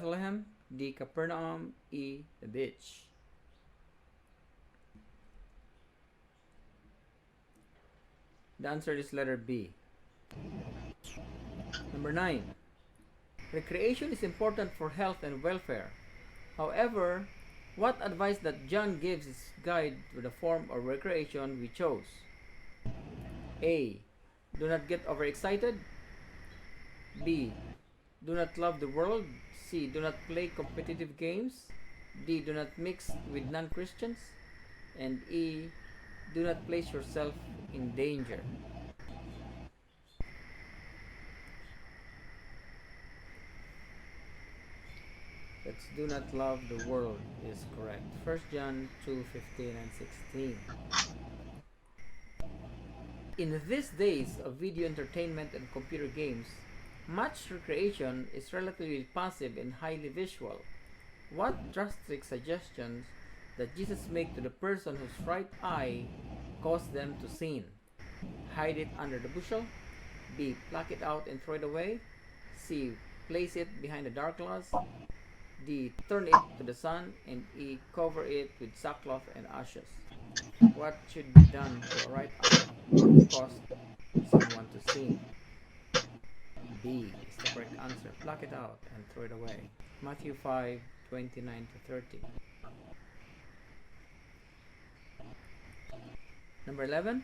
Bethlehem, D. Capernaum, E. The ditch. The answer is letter B. Number 9. Recreation is important for health and welfare. However, what advice that John gives is guide to the form of recreation we chose? A. Do not get overexcited. B. Do not love the world. C. Do not play competitive games. D. Do not mix with non-Christians. And E. Do not place yourself in danger. That's do not love the world is correct. 1 John 2:15 and 16. In these days of video entertainment and computer games, much recreation is relatively passive and highly visual. What drastic suggestions that Jesus make to the person whose right eye caused them to sin? Hide it under the bushel. B. Pluck it out and throw it away. C. Place it behind a dark glass. D. Turn it to the sun. And E. Cover it with sackcloth and ashes. What should be done to a right eye that caused someone to sin? B is the correct answer. Pluck it out and throw it away. Matthew 5:29 to 30. Number 11.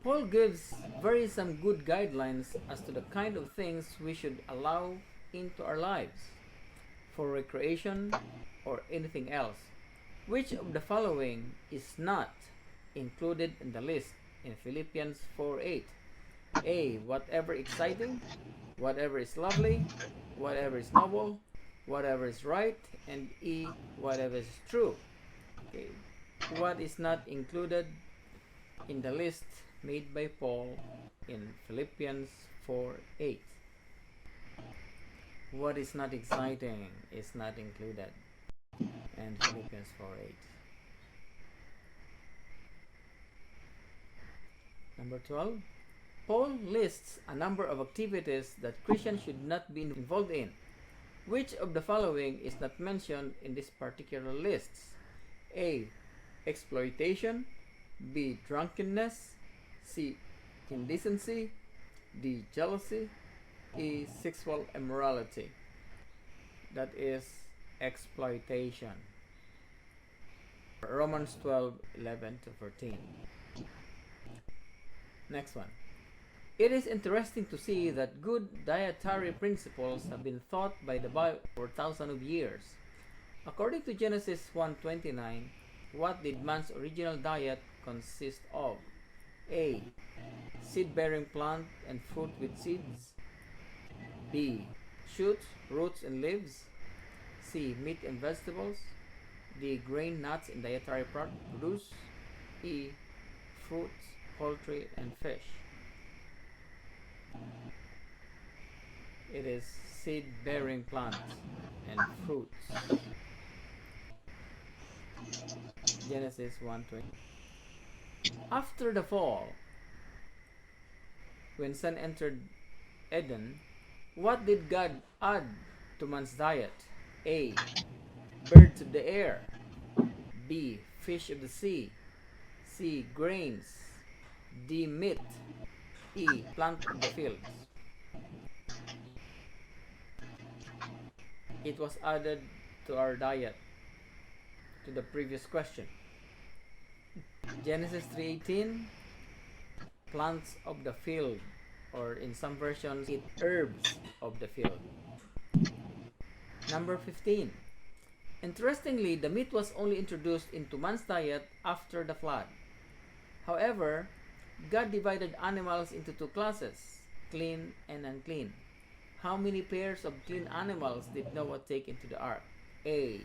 Paul gives very some good guidelines as to the kind of things we should allow into our lives for recreation or anything else. Which of the following is not included in the list in Philippians 4:8? A. Whatever exciting, whatever is lovely, whatever is noble, whatever is right, and E. Whatever is true. Okay. What is not included in the list made by Paul in Philippians 4:8? What is not exciting is not included in Philippians 4:8. Number 12. Paul lists a number of activities that Christians should not be involved in. Which of the following is not mentioned in this particular list? A. Exploitation. B. Drunkenness. C. Indecency. D. Jealousy. E. Sexual immorality. That is exploitation. Romans 12:11 to 14. Next one. It is interesting to see that good dietary principles have been taught by the Bible for thousands of years. According to Genesis 1:29, what did man's original diet consist of? A. Seed-bearing plant and fruit with seeds. B. Shoots, roots, and leaves. C. Meat and vegetables. D. Grain, nuts, and dietary produce. E. Fruits, poultry, and fish. It is seed-bearing plants and fruits. Genesis 1:20. After the fall, when sin entered Eden, what did God add to man's diet? A. Birds of the air. B. Fish of the sea. C. Grains. D. Meat. E. Plant of the fields. It was added to our diet to the previous question. Genesis 3:18, plants of the field, or in some versions, eat herbs of the field. Number 15. Interestingly, the meat was only introduced into man's diet after the flood. However, God divided animals into two classes, clean and unclean. How many pairs of clean animals did Noah take into the ark? A.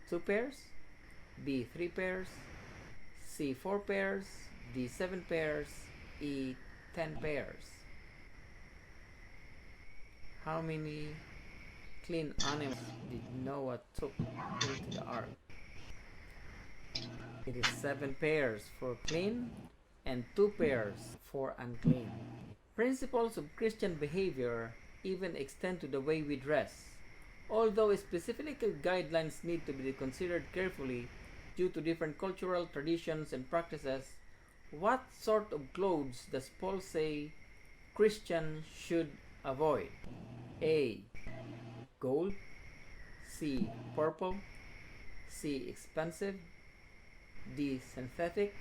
2 pairs. B. 3 pairs. C. 4 pairs. D. 7 pairs. E. 10 pairs. How many clean animals did Noah took into the ark? It is 7 pairs for clean and 2 pairs for unclean. Principles of Christian behavior even extend to the way we dress. Although specific guidelines need to be considered carefully due to different cultural traditions and practices, what sort of clothes does Paul say Christians should avoid? A. Gold. C. Purple. C. Expensive. D. Synthetic.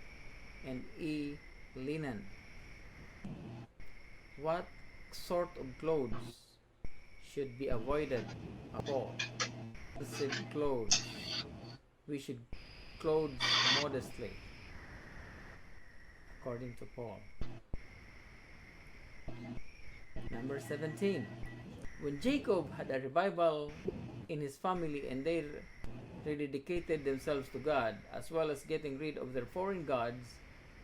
And E. Linen. What sort of clothes should be avoided of Paul? Expensive clothes. We should clothe modestly, according to Paul. Number 17. When Jacob had a revival in his family and they rededicated themselves to God, as well as getting rid of their foreign gods,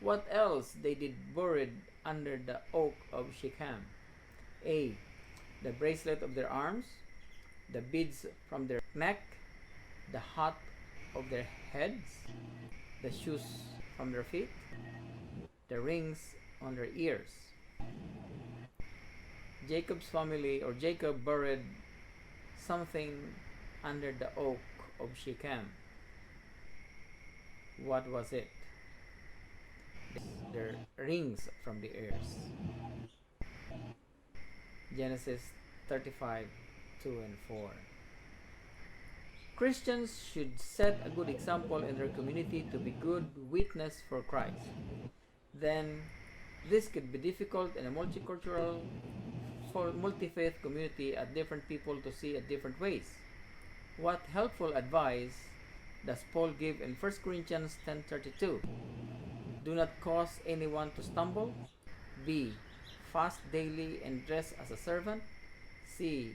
what else they did buried under the oak of Shechem? A. The bracelet of their arms, the beads from their neck, the hat of their heads, the shoes from their feet, the rings on their ears. Jacob's family or Jacob buried something under the oak of Shechem. What was it? Their rings from the ears. Genesis 35, 2 and 4. Christians should set a good example in their community to be good witness for Christ. Then, this could be difficult in a multicultural, multi-faith community as different people to see it different ways. What helpful advice does Paul give in 1 Corinthians 10:32? Do not cause anyone to stumble. B. Fast daily and dress as a servant. C.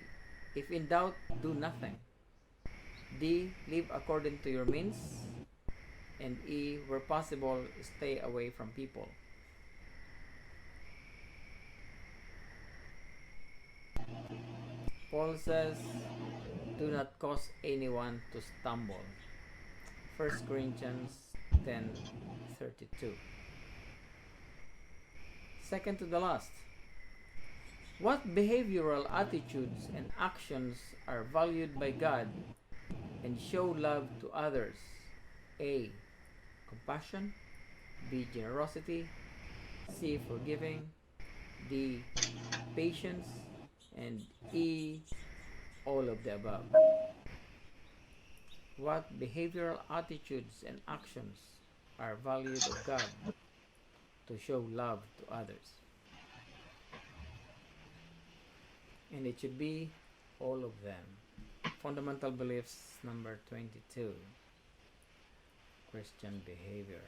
If in doubt, do nothing. D. Live according to your means. And E. Where possible, stay away from people. Paul says, do not cause anyone to stumble. 1 Corinthians 10:32. Second to the last. What behavioral attitudes and actions are valued by God and show love to others? A. Compassion. B. Generosity. C. Forgiving. D. Patience. And E. All of the above. What behavioral attitudes and actions are valued of God to show love to others? And it should be all of them. Fundamental beliefs number 22. Christian behavior.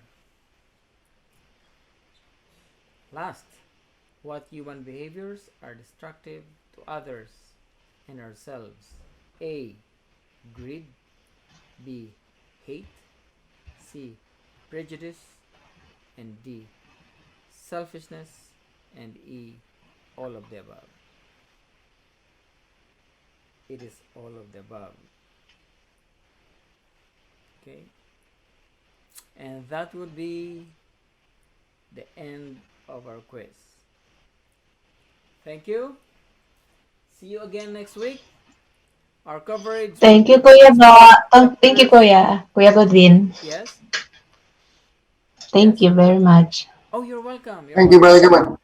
Last, what human behaviors are destructive to others and ourselves? A. Greed. B. Hate. C. Prejudice. And D. Selfishness. And E. All of the above. It is all of the above. Okay? And that would be the end of our quiz. Thank you. See you again next week. Our coverage. Thank you, Kuya Bo. Thank you, Kuya. Kuya Godwin. Yes. Thank Yes. you very much. Oh, you're welcome. You're Thank you, welcome. Brother Gabon.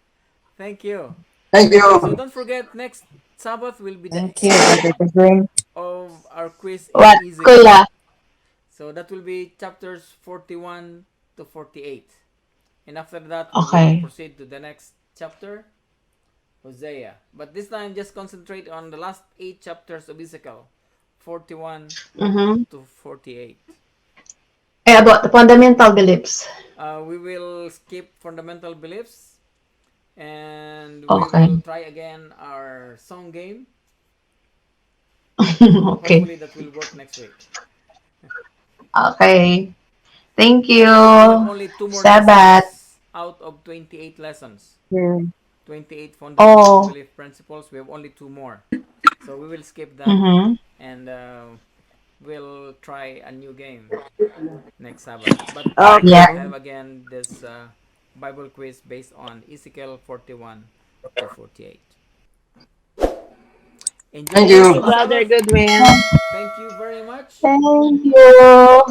Thank you. Thank Okay, so you. don't forget next Sabbath will be the Thank you, end Brother Godwin. of our quiz in What, Ezekiel. Kuya? So that will be chapters 41 to 48. And after that, we will Okay. proceed to the next chapter, Hosea. But this time, just concentrate on the last 8 chapters of Ezekiel, 41 Mm-hmm. to 48. About the fundamental beliefs. We will skip fundamental beliefs and we will Okay. try again our song game. Okay. Hopefully, that will work next week. Okay. Thank you. We have only 2 more Sabat. lessons out of 28 lessons. Mm. 28 fundamental Oh. belief principles. We have only 2 more. So we will skip that Mm-hmm. and we'll try a new game next Sabbath. But Oh, we're yeah. going to have again this Bible quiz based on Ezekiel 41 to 48. Enjoy Thank your Thank day, you, you. mga brother salos. Goodwin. Thank you very much. Thank you.